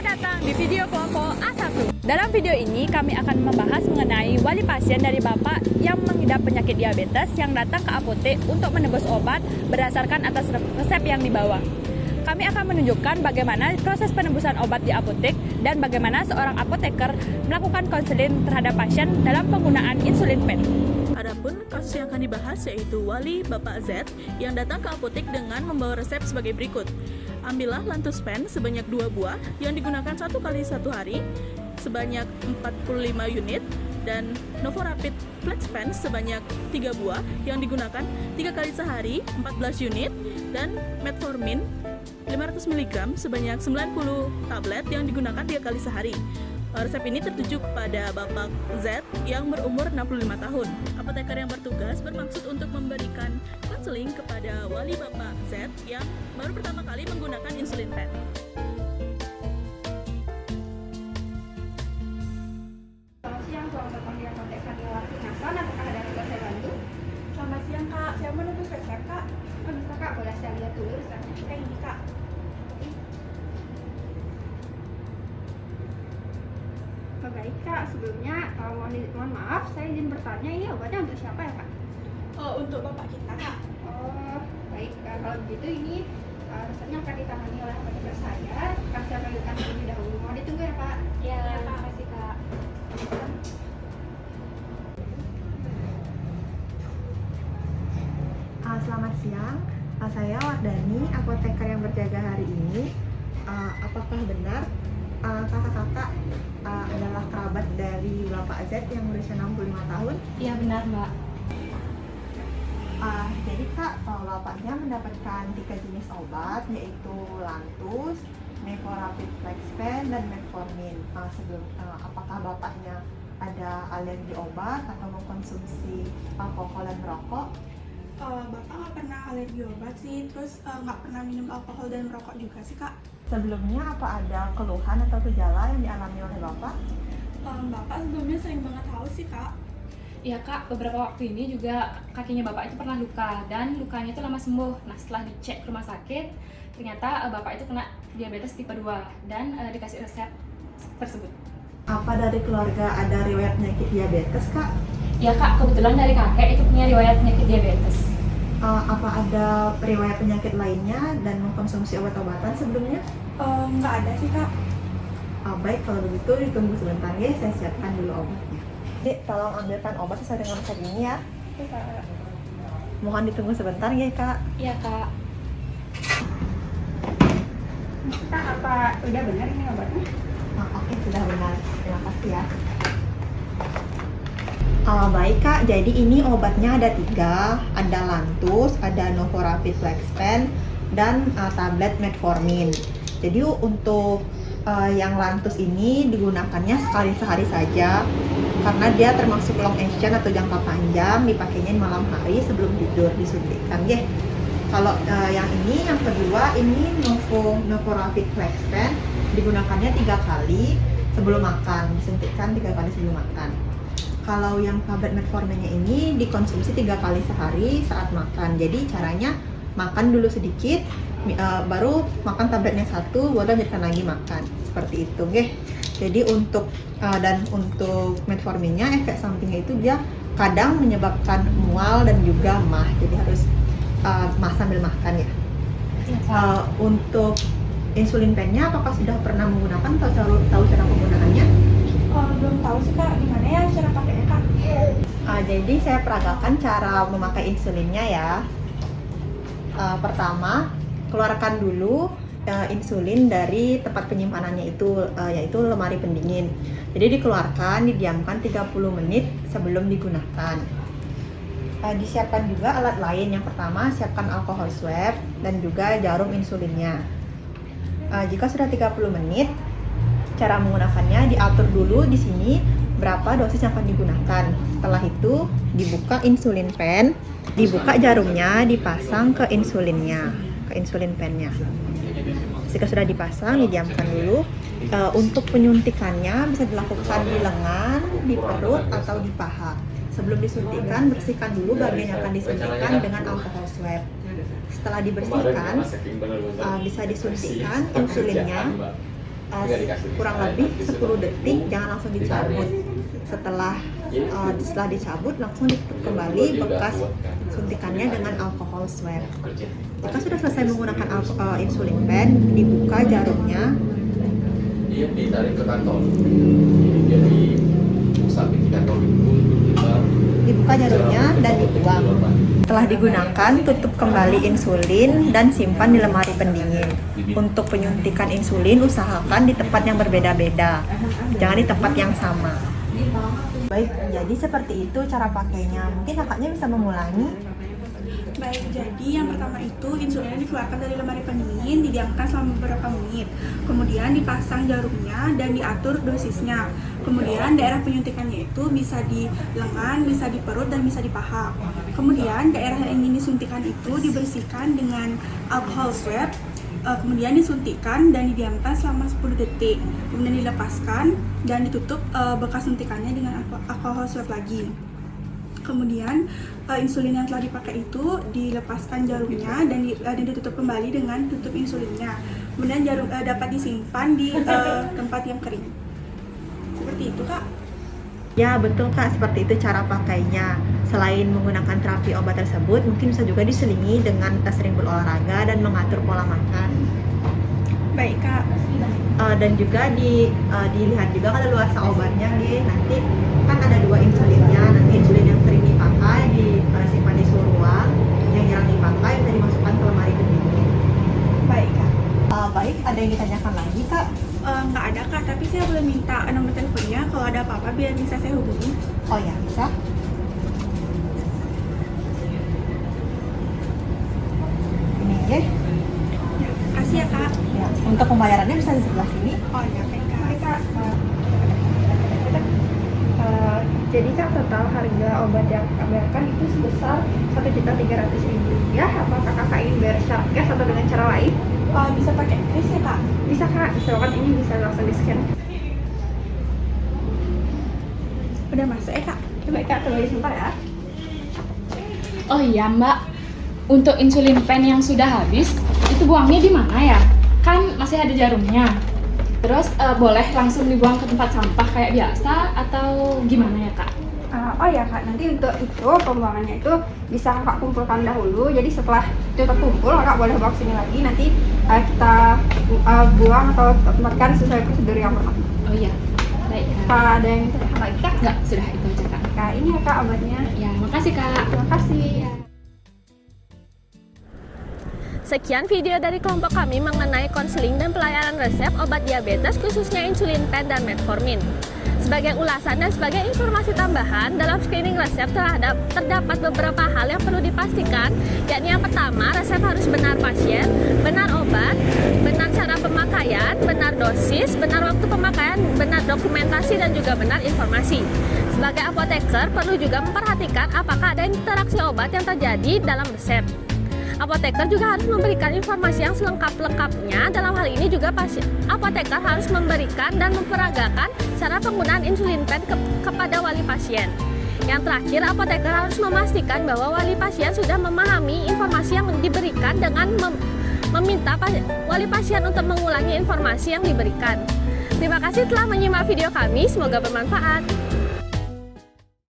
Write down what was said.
datang di video kelompok A1. Dalam video ini kami akan membahas mengenai wali pasien dari Bapak yang mengidap penyakit diabetes yang datang ke apotek untuk menebus obat berdasarkan atas resep yang dibawa. Kami akan menunjukkan bagaimana proses penebusan obat di apotek dan bagaimana seorang apoteker melakukan konseling terhadap pasien dalam penggunaan insulin pen. Adapun kasus yang akan dibahas yaitu wali Bapak Z yang datang ke apotek dengan membawa resep sebagai berikut. Ambillah Lantus Pen sebanyak 2 buah yang digunakan 1 kali 1 hari sebanyak 45 unit dan Novorapid Flex Pen sebanyak 3 buah yang digunakan 3 kali sehari 14 unit dan Metformin 500 mg sebanyak 90 tablet yang digunakan 3 kali sehari. Resep ini tertuju kepada Bapak Z yang berumur 65 tahun. Apoteker yang bertugas bermaksud untuk memberikan konseling kepada wali Bapak Z yang baru pertama kali menggunakan insulin pen. Selamat siang, Tuan Bapak di apotek Sandiwati Nason. Apakah ada yang bisa saya bantu? Selamat siang Kak, saya mau nunggu resep Kak. Oh, bisa Kak, boleh saya lihat dulu resepnya. Ini Kak. Oh, baik Kak, sebelumnya mohon maaf, saya izin bertanya, ini obatnya untuk siapa ya Kak? Untuk Bapak kita Kak. Oh, baik Kak, kalau begitu ini resepnya akan ditangani oleh apoteker saya. Akan saya panggilkan terlebih dahulu. Mau ditunggu ya Pak? Iya, Terima kasih Kak. Selamat siang, saya Wardani, apoteker yang berjaga hari ini. Apakah benar kakak-kakak adalah kerabat dari Bapak Z yang berusia 65 tahun? Iya benar Mbak. Jadi Kak, Bapaknya mendapatkan 3 jenis obat, yaitu Lantus, Novorapid Flex Pen, dan Metformin. Apakah Bapaknya ada alergi obat atau mengkonsumsi alkohol dan merokok? Bapak nggak pernah alergi obat sih, terus nggak pernah minum alkohol dan merokok juga sih Kak. Sebelumnya apa ada keluhan atau gejala yang dialami oleh Bapak? Bapak sebelumnya sering banget haus sih Kak. Iya Kak, beberapa waktu ini juga kakinya Bapak itu pernah luka dan lukanya itu lama sembuh. Nah setelah dicek ke rumah sakit, ternyata Bapak itu kena diabetes tipe 2 dan dikasih resep tersebut. Apa dari keluarga ada riwayat penyakit diabetes Kak? Ya Kak, kebetulan dari kakek itu punya riwayat penyakit diabetes. Apa ada riwayat penyakit lainnya dan mengkonsumsi obat-obatan sebelumnya? Nggak ada sih Kak. Baik, kalau begitu ditunggu sebentar ya, saya siapkan dulu obatnya. Dek, tolong ambilkan obat sesuai dengan resep ini ya. Mohon ditunggu sebentar ya Kak. Iya Kak. Kak, apa udah benar ini obatnya? Oke, sudah benar. Terima kasih ya. Baik Kak, jadi ini obatnya ada 3, ada Lantus, ada Novorapid Flex Pen, dan tablet Metformin. Jadi untuk yang Lantus ini digunakannya sekali sehari saja, karena dia termasuk long action atau jangka panjang, dipakainya malam hari sebelum tidur disuntikkan ya. Kalau yang ini, yang kedua, ini Novorapid Flex Pen, digunakannya 3 kali sebelum makan, disuntikkan 3 kali sebelum makan. Kalau yang tablet Metforminnya ini dikonsumsi 3 kali sehari saat makan. Jadi caranya makan dulu sedikit, baru makan tabletnya 1, baru lanjutkan lagi makan. Seperti itu, nggih. Jadi untuk Metforminnya efek sampingnya itu dia kadang menyebabkan mual dan juga mah. Jadi harus sambil makan ya. Untuk insulin pennya, apakah sudah pernah menggunakan atau tahu cara penggunaannya? Belum tahu sih Kak, gimana ya cara pakainya Kak? Jadi saya peragakan cara memakai insulinnya ya. Pertama, keluarkan dulu insulin dari tempat penyimpanannya itu, yaitu lemari pendingin. Jadi dikeluarkan, didiamkan 30 menit sebelum digunakan. Disiapkan juga alat lain. Yang pertama, siapkan alkohol swab dan juga jarum insulinnya. Jika sudah 30 menit, cara menggunakannya diatur dulu di sini berapa dosis yang akan digunakan. Setelah itu dibuka insulin pen, dibuka jarumnya, dipasang ke insulinnya, ke insulin pennya. Jika sudah dipasang, didiamkan dulu. Untuk penyuntikannya bisa dilakukan di lengan, di perut, atau di paha. Sebelum disuntikan, bersihkan dulu bagian yang akan disuntikan dengan alkohol swab. Setelah dibersihkan, bisa disuntikan insulinnya kurang lebih 10 detik, jangan langsung dicabut. Setelah dicabut, langsung ditutup kembali bekas suntikannya dengan alkohol swab. Jika sudah selesai menggunakan insulin pen, dibuka jarumnya. Dia ditarik ke kantong. Jadi sampai di kantong itu Dibuka jarumnya dan dibuang. Setelah digunakan, tutup kembali insulin dan simpan di lemari pendingin. Untuk penyuntikan insulin, usahakan di tempat yang berbeda-beda, jangan di tempat yang sama. Baik, jadi seperti itu cara pakainya. Mungkin kakaknya bisa mengulangi. Baik, jadi yang pertama itu insulinnya dikeluarkan dari lemari pendingin, didiamkan selama beberapa menit. Kemudian dipasang jarumnya dan diatur dosisnya. Kemudian daerah penyuntikannya itu bisa di lengan, bisa di perut, dan bisa di paha. Kemudian daerah yang ingin disuntikan itu dibersihkan dengan alcohol swab. Kemudian disuntikan dan didiamkan selama 10 detik. Kemudian dilepaskan dan ditutup bekas suntikannya dengan alcohol swab lagi. Kemudian insulin yang telah dipakai itu dilepaskan jarumnya dan ditutup kembali dengan tutup insulinnya. Kemudian jarum dapat disimpan di tempat yang kering. Seperti itu, Kak. Ya, betul Kak, seperti itu cara pakainya. Selain menggunakan terapi obat tersebut, mungkin bisa juga diselingi dengan sering berolahraga dan mengatur pola makan. Baik, Kak. Dan juga dilihat juga kadaluarsa obatnya nih. Nanti kan ada 2 insulinnya. Nanti insulin yang sering dipakai disimpan di suhu ruang, yang jarang dipakai bisa dimasukkan ke lemari pendingin. Baik, Kak. Baik, ada yang ditanyakan lagi Kak? Nggak ada, Kak, tapi saya boleh minta nomor teleponnya kalau ada apa-apa biar bisa saya hubungi. Oh ya, bisa. Ini ya. Ya, kasih ya, Kak. Ya, untuk pembayarannya bisa di sebelah sini. Oh ya, baik, Kak. Jadi Kak, total harga obat yang Kak bayarkan itu sebesar Rp1.300.000. Apakah Kakak ingin bayar secara cash atau dengan cara lain? Bisa pakai kris ya, Kak? Bisa Kak, misalkan ini bisa langsung di-scan. Udah masuk ya, Kak? Coba Kak, coba disimpan ya. Oh iya Mbak, untuk insulin pen yang sudah habis, itu buangnya di mana ya? Kan masih ada jarumnya. Terus boleh langsung dibuang ke tempat sampah kayak biasa atau gimana ya Kak? Oh ya Kak, nanti untuk itu pembuangannya itu bisa Kakak kumpulkan dahulu. Jadi setelah itu terkumpul, Kakak boleh bawa sini lagi. Nanti kita buang atau tempatkan sesuai prosedur yang berlaku. Oh iya, baik Kak. Apa ada yang ditanyakan lagi Kak? Enggak, sudah itu aja Kak. Kak, ini ya Kak obatnya. Ya, makasih Kak. Terima kasih. Sekian video dari kelompok kami mengenai konseling dan pelayanan resep obat diabetes khususnya insulin pen dan metformin. Sebagai ulasan dan sebagai informasi tambahan, dalam screening resep terdapat beberapa hal yang perlu dipastikan, yakni yang pertama, resep harus benar pasien, benar obat, benar cara pemakaian, benar dosis, benar waktu pemakaian, benar dokumentasi, dan juga benar informasi. Sebagai apoteker, perlu juga memperhatikan apakah ada interaksi obat yang terjadi dalam resep. Apoteker juga harus memberikan informasi yang selengkap-lengkapnya. Dalam hal ini juga apoteker harus memberikan dan memperagakan cara penggunaan insulin pen kepada wali pasien. Yang terakhir, apoteker harus memastikan bahwa wali pasien sudah memahami informasi yang diberikan dengan meminta wali pasien untuk mengulangi informasi yang diberikan. Terima kasih telah menyimak video kami, semoga bermanfaat.